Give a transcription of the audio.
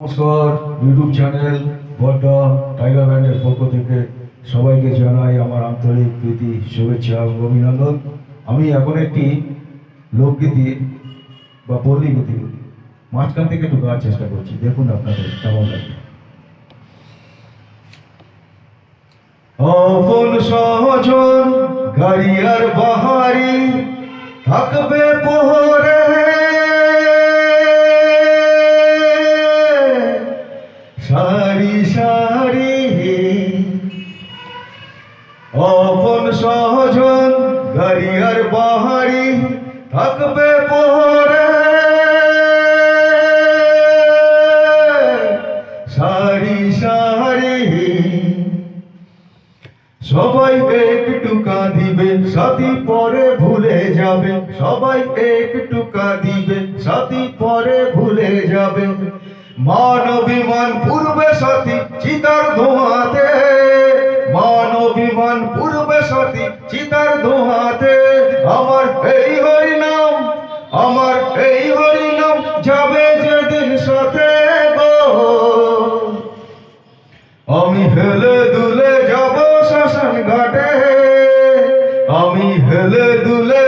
নমস্কার, YouTube channel বড্ডা tiger ব্যান্ডের পক্ষ থেকে সবাইকে জানাই আমার আন্তরিক প্রীতি, শুভেচ্ছা এবং অভিনন্দন। আমি এখন একটি লোকগীতি বা পল্লী গীতি মাঝখান থেকে একটু গাওয়ার চেষ্টা করছি, দেখুন আপনাদের কেমন লাগে। আপন সহজন গাড়ি আর বাহারি থাকবে পোহরে, সারি সারি আপন সহজন গাড়ি আর বাহারি থাকবে পোহরে, সারি সারি সবাই একটু কাঁদিবে, সাথী পরে ভুলে যাবে। সবাই একটু কাঁদিবে, সাথী পরে ভুলে যাবে। মান অভিমান পূর্বে সাথী চিতার ধোঁয়াতে, মান অভিমান পূর্বে সাথী চিতার ধোঁয়াতে। আমার এই হরি নাম, আমার এই হরি নাম যাবে যেদিন সাথে গো। আমি হেলে দুলে যাব শ্মশান ঘাটে, আমি হেলে দুলে